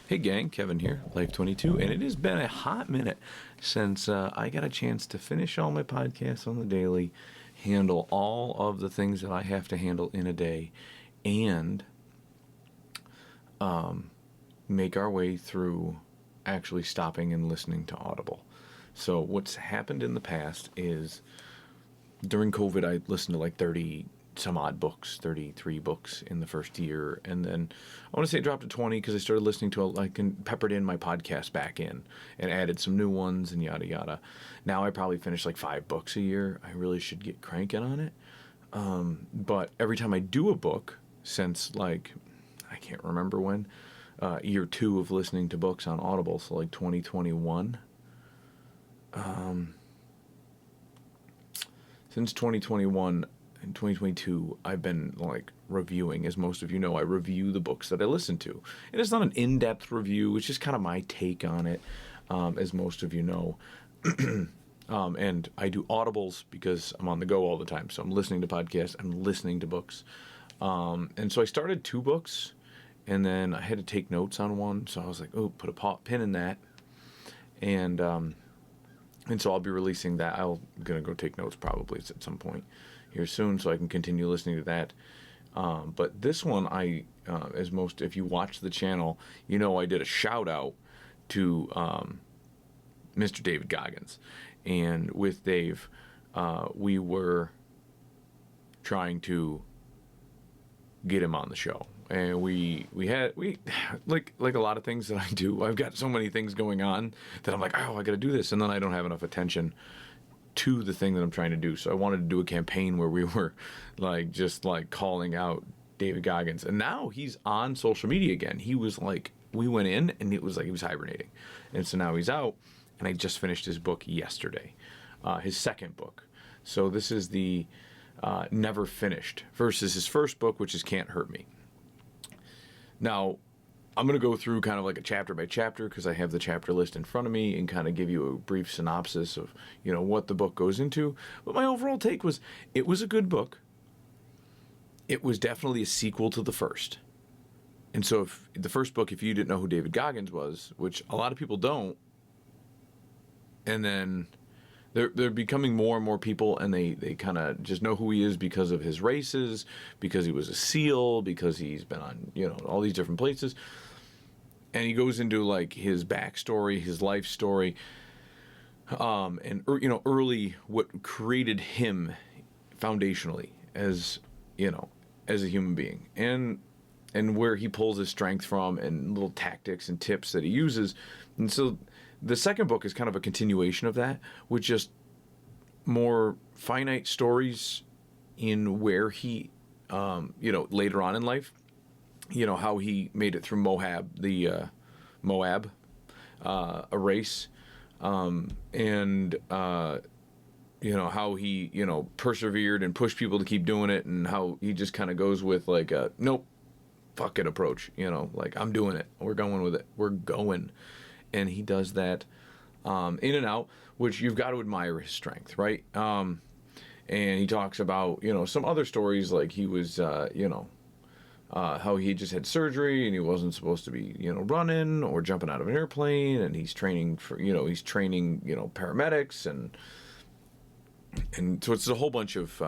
Hey gang, Kevin here, Life22, and it has been a hot minute since I got a chance to finish all my podcasts on the daily, handle all of the things that I have to handle in a day, and make our way through actually stopping and listening to Audible. So what's happened in the past is during COVID, I listened to like 30 some odd books, 33 books in the first year. And then I want to say it dropped to 20 because I started listening to, peppered in my podcast back in and added some new ones and yada, yada. Now I probably finish like 5 books a year. I really should get cranking on it. But every time I do a book, since like, I can't remember when, year 2 of listening to books on Audible, so like 2021. Since 2021 and 2022, I've been like reviewing. As most of you know, I review the books that I listen to. And it's not an in-depth review, it's just kind of my take on it, as most of you know. And I do audibles because I'm on the go all the time. So I'm listening to podcasts, I'm listening to books. And so I started 2 books, and then I had to take notes on one. So I was like, oh, put a pin in that. And so I'll be releasing that. I'm going to go take notes probably at some point here soon so I can continue listening to that. But this one, as most, if you watch the channel, you know I did a shout out to Mr. David Goggins. And with Dave, we were trying to get him on the show. And we like a lot of things that I do. I've got so many things going on that I'm like, oh, I got to do this, and then I don't have enough attention to the thing that I'm trying to do. So I wanted to do a campaign where we were just calling out David Goggins, and now he's on social media again. He was like, we went in, and it was like he was hibernating, and so now he's out. And I just finished his book yesterday, his second book. So this is the Never Finished versus his first book, which is Can't Hurt Me. Now, I'm going to go through kind of like a chapter by chapter because I have the chapter list in front of me and kind of give you a brief synopsis of, what the book goes into. But my overall take was it was a good book. It was definitely a sequel to the first. And so if the first book, if you didn't know who David Goggins was, which a lot of people don't, and then they're becoming more and more people, and they kind of just know who he is because of his races, because he was a SEAL, because he's been on, all these different places. And he goes into like his backstory, his life story, and early what created him foundationally as a human being, and where he pulls his strength from, and little tactics and tips that he uses. And so the second book is kind of a continuation of that, with just more finite stories in where he, later on in life, how he made it through Moab, a race, and how he, persevered and pushed people to keep doing it, and how he just kind of goes with like a nope, fuck it approach, like I'm doing it, we're going with it, we're going. And he does that in and out, which you've got to admire his strength, right? And he talks about, some other stories, like he was, how he just had surgery and he wasn't supposed to be, running or jumping out of an airplane, and he's training for, paramedics, and so it's a whole bunch of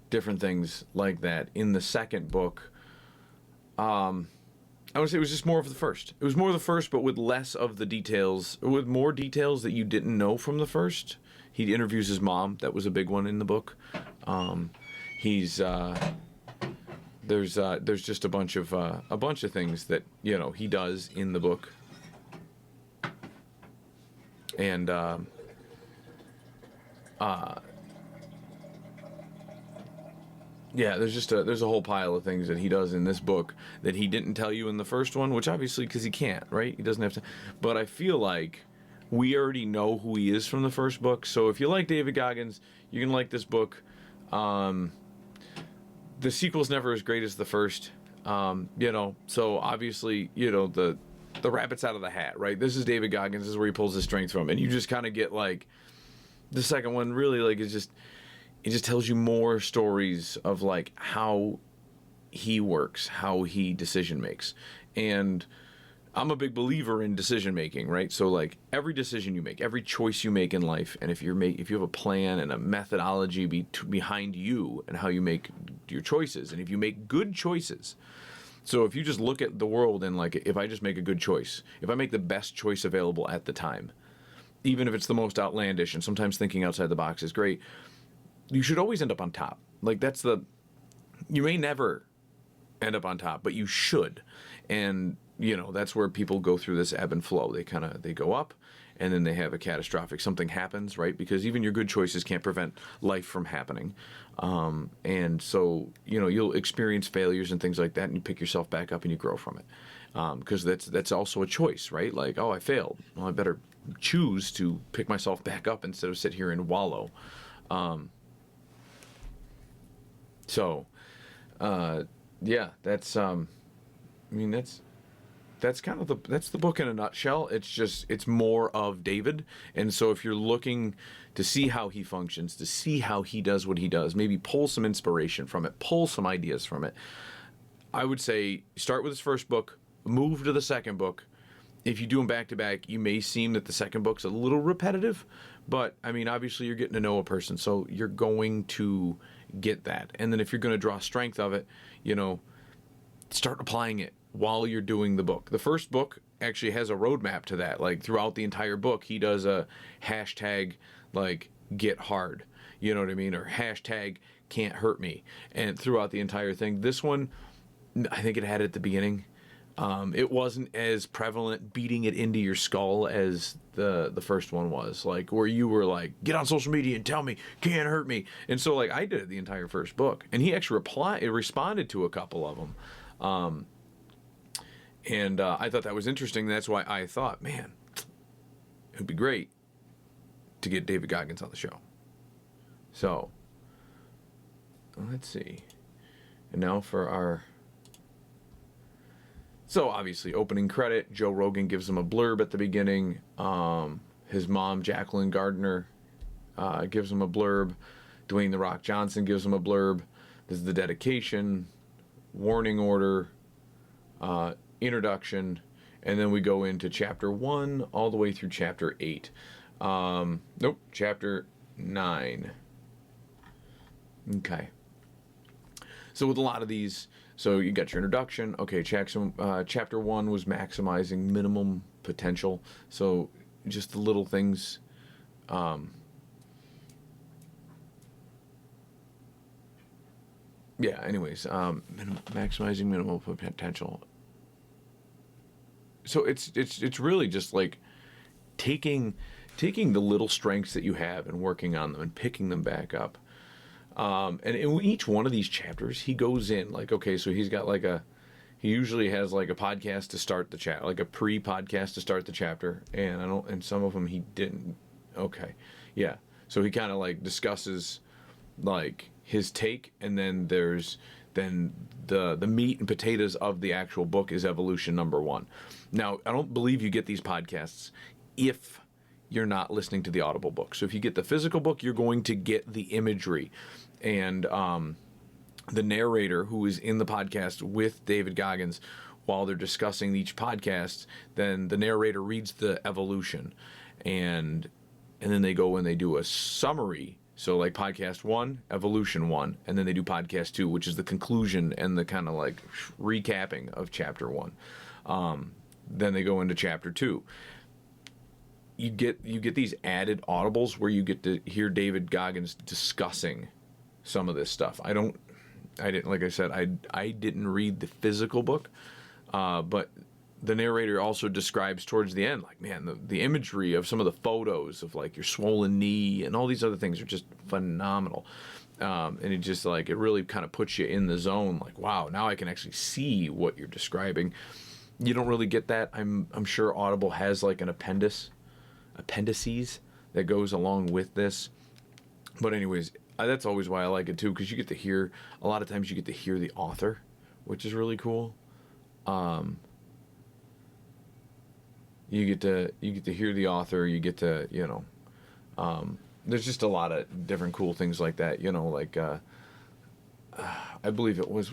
different things like that. In the second book, I would say it was just more of the first. It was more of the first, but with less of the details, with more details that you didn't know from the first. He interviews his mom. That was a big one in the book. There's just a bunch of things that he does in the book, and yeah, there's a whole pile of things that he does in this book that he didn't tell you in the first one, which obviously because he can't, right? He doesn't have to. But I feel like we already know who he is from the first book. So if you like David Goggins, you can like this book. The sequel's never as great as the first, So obviously, the rabbit's out of the hat, right? This is David Goggins. This is where he pulls his strength from, and you just kind of get like the second one really like is just. It just tells you more stories of like how he works, how he decision makes. And I'm a big believer in decision making, right? So like every decision you make, every choice you make in life, and if you have a plan and a methodology behind you and how you make your choices, and if you make good choices, so if you just look at the world and like if I just make a good choice, if I make the best choice available at the time, even if it's the most outlandish, and sometimes thinking outside the box is great, you should always end up on top. Like you may never end up on top, but you should. And that's where people go through this ebb and flow. They go up, and then they have a catastrophic something happens, right? Because even your good choices can't prevent life from happening. And so you'll experience failures and things like that, and you pick yourself back up and you grow from it. Because that's also a choice, right? Like, oh, I failed. Well, I better choose to pick myself back up instead of sit here and wallow. Yeah, that's that's kind of that's the book in a nutshell. It's more of David. And so if you're looking to see how he functions, to see how he does what he does, maybe pull some inspiration from it, pull some ideas from it, I would say start with his first book, move to the second book. If you do them back to back, you may seem that the second book's a little repetitive, but I mean, obviously you're getting to know a person, so you're going to get that. And then if you're going to draw strength of it, start applying it while you're doing the book. The first book actually has a roadmap to that. Like throughout the entire book, he does a hashtag like get hard, you know what I mean? Or hashtag can't hurt me. And throughout the entire thing, this one, I think it had it at the beginning. It wasn't as prevalent beating it into your skull as the first one was, like where you were like, get on social media and tell me can't hurt me. And so like I did it the entire first book, and he actually responded to a couple of them. And I thought that was interesting. That's why I thought, man, it would be great to get David Goggins on the show. So let's see. And now for our... So obviously opening credit, Joe Rogan gives him a blurb at the beginning. His mom, Jacqueline Gardner, gives him a blurb. Dwayne "The Rock" Johnson gives him a blurb. This is the dedication, warning order, introduction, and then we go into chapter 1 all the way through chapter 8. Nope, chapter 9. Okay. So with a lot of these, so you got your introduction. Okay, chapter 1 was maximizing minimum potential. So just the little things. Yeah, anyways, maximizing minimum potential. So it's really just like taking the little strengths that you have and working on them and picking them back up. And in each one of these chapters, he goes in like, okay, so he's got he usually has like a podcast to start the chat, like a pre-podcast to start the chapter. And some of them he didn't. Okay. Yeah. So he kind of like discusses like his take, and then there's the meat and potatoes of the actual book is evolution number 1. Now, I don't believe you get these podcasts if you're not listening to the Audible book. So if you get the physical book, you're going to get the imagery. And the narrator who is in the podcast with David Goggins, while they're discussing each podcast, then the narrator reads the evolution. And then they go and they do a summary. So like podcast 1, evolution 1, and then they do podcast 2, which is the conclusion and the kind of like recapping of chapter 1. Then they go into chapter 2. You get these added audibles where you get to hear David Goggins discussing some of this stuff. I didn't, like I said, I didn't read the physical book, but the narrator also describes towards the end, like, man, the imagery of some of the photos of like your swollen knee and all these other things are just phenomenal. And it just like, it really kind of puts you in the zone. Like, wow, now I can actually see what you're describing. You don't really get that. I'm sure Audible has like an appendices that goes along with this. But anyways, that's always why I like it too, because you get to hear, a lot of times you get to hear the author, which is really cool. You get to hear the author, you get to, there's just a lot of different cool things like that, like, I believe it was,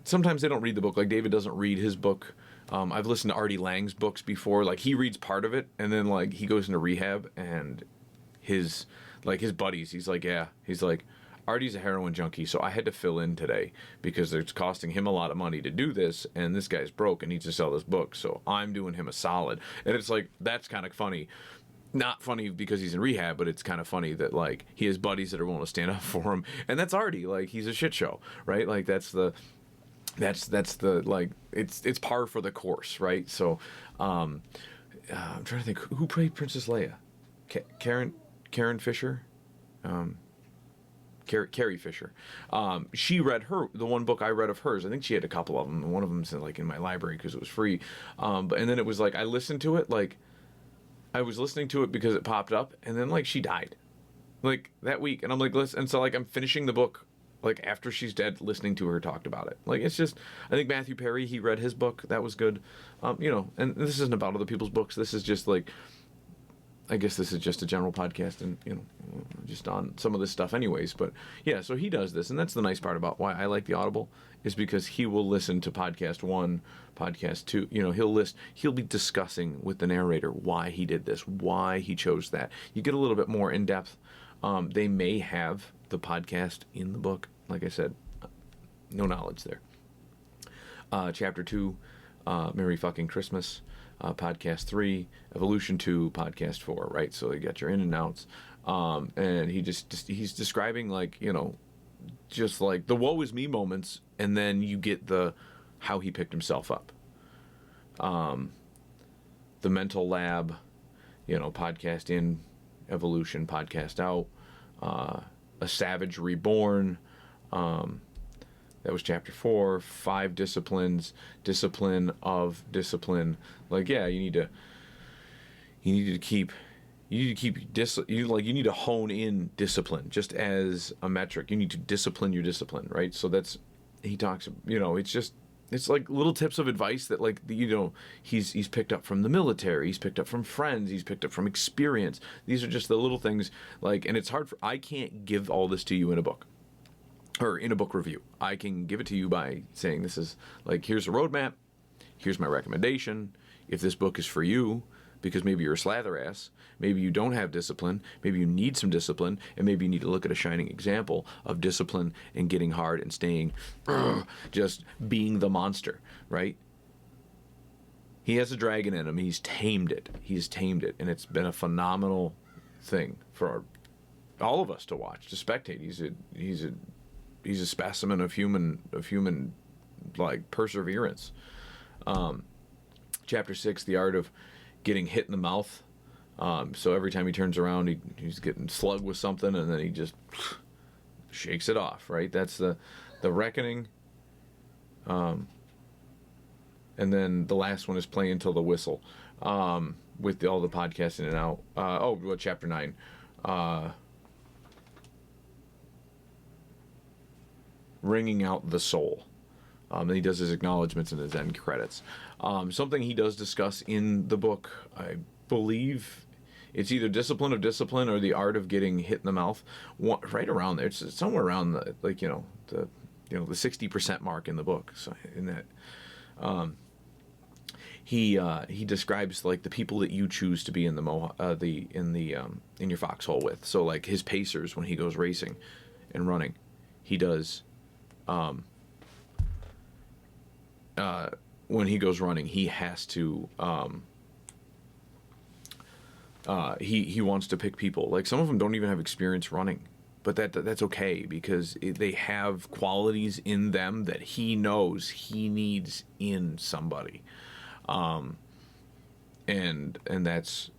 sometimes they don't read the book. Like David doesn't read his book. I've listened to Artie Lang's books before. Like he reads part of it, and then like he goes into rehab, and his buddies. He's like, Artie's a heroin junkie, so I had to fill in today because it's costing him a lot of money to do this, and this guy's broke and needs to sell this book, so I'm doing him a solid. And it's like, that's kind of funny. Not funny because he's in rehab, but it's kind of funny that like he has buddies that are willing to stand up for him, and that's Artie. Like he's a shit show, right? Like that's the like it's par for the course, right? So I'm trying to think who played Princess Leia. Karen Fisher. Carrie Fisher. She read the one book I read of hers. I think she had a couple of them. One of them's like in my library because it was free. And then it was like I listened to it. Like I was listening to it because it popped up, and then like she died, like that week. And I'm like, listen. And so like I'm finishing the book like after she's dead, listening to her talked about it. Like it's just, I think Matthew Perry, he read his book. That was good. And this isn't about other people's books. This is just like, I guess this is just a general podcast and, just on some of this stuff anyways. But yeah, so he does this. And that's the nice part about why I like the Audible is because he will listen to podcast 1, podcast 2. He'll be discussing with the narrator why he did this, why he chose that. You get a little bit more in depth. They may have the podcast in the book. Like I said, no knowledge there. Chapter 2, Merry Fucking Christmas. Podcast 3, Evolution 2, Podcast 4, right? So you got your in and outs. And he's describing like, just like the woe is me moments, and then you get the how he picked himself up. The mental lab, podcast in, evolution, podcast out, a savage reborn. That was chapter 4. 5 disciplines, discipline of discipline. Like, yeah, you need to hone in discipline just as a metric. You need to discipline your discipline, right? So he talks, it's like little tips of advice that like, he's picked up from the military, he's picked up from friends, he's picked up from experience. These are just the little things like, and it's hard I can't give all this to you in a book. Or in a book review. I can give it to you by saying this is like, here's a roadmap, here's my recommendation. If this book is for you, because maybe you're a slather ass, maybe you don't have discipline, maybe you need some discipline, and maybe you need to look at a shining example of discipline and getting hard and staying, just being the monster, right? He has a dragon in him. He's tamed it, and it's been a phenomenal thing for all of us to watch, to spectate. He's a specimen of human like perseverance. Chapter 6, the art of getting hit in the mouth. So every time he turns around, he's getting slugged with something, and then he just shakes it off. Right? That's the reckoning. And then the last one is playing until the whistle. With all the podcasting and out. Chapter 9. Wringing out the soul. And he does his acknowledgments in his end credits. Something he does discuss in the book, I believe it's either discipline of discipline or the art of getting hit in the mouth. Right around there, it's somewhere around the 60% mark in the book. So in that, he describes like the people that you choose to be in in your foxhole with. So like his pacers when he goes racing and running, he does. When he goes running, he has to he wants to pick people. Like some of them don't even have experience running, but that's okay because they have qualities in them that he knows he needs in somebody. And that's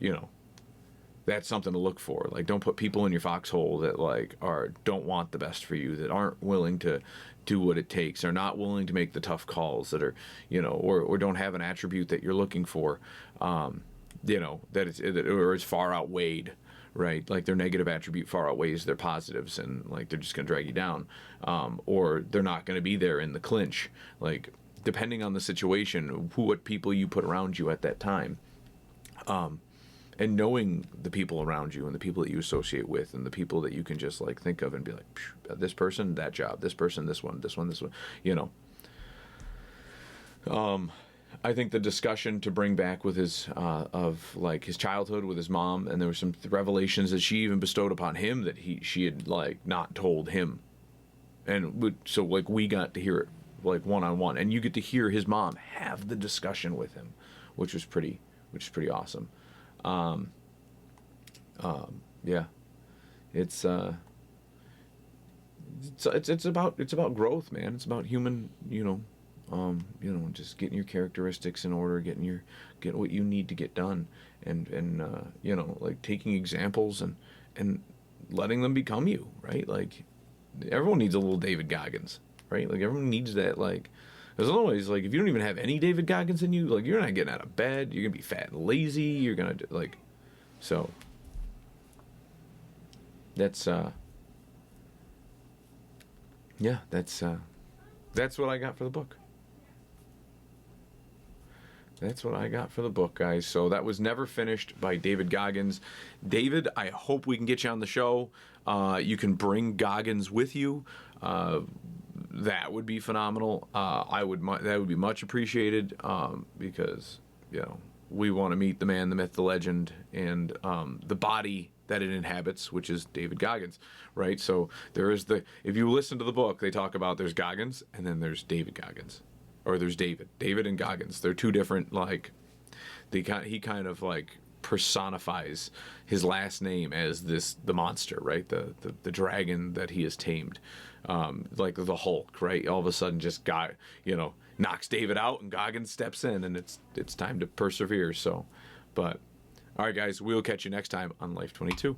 that's something to look for. Like, don't put people in your foxhole that like don't want the best for you, that aren't willing to do what it takes, are not willing to make the tough calls, that are or don't have an attribute that you're looking for, or is far outweighed, right? Like their negative attribute far outweighs their positives, and like they're just gonna drag you down, or they're not gonna be there in the clinch. Like depending on the situation, what people you put around you at that time. And knowing the people around you and the people that you associate with and the people that you can just like think of and be like, this person, that job, this person, this one, I think the discussion to bring back with his of like his childhood with his mom, and there were some revelations that she even bestowed upon him that she had like not told him, and so like we got to hear it like one on one, and you get to hear his mom have the discussion with him, which is pretty awesome. Yeah, it's it's about growth, man. It's about human, just getting your characteristics in order, getting what you need to get done, and like taking examples and letting them become you, right? Like everyone needs a little David Goggins, right? Like everyone needs that, like. Because otherwise, like, if you don't even have any David Goggins in you, like, you're not getting out of bed. You're gonna be fat and lazy. You're gonna like, so. That's yeah, that's what I got for the book. That's what I got for the book, guys. So that was Never Finished by David Goggins. David, I hope we can get you on the show. You can bring Goggins with you. That would be phenomenal. That would be much appreciated, because we want to meet the man, the myth, the legend, and the body that it inhabits, which is David Goggins, right? So there is if you listen to the book, they talk about there's Goggins and then there's David Goggins, or there's David and Goggins. They're two different, like, he kind of like personifies his last name as the monster, right? The dragon that he has tamed, like the Hulk, right? All of a sudden just knocks David out and Goggins steps in, and it's time to persevere. So, but all right, guys, we'll catch you next time on Life 22.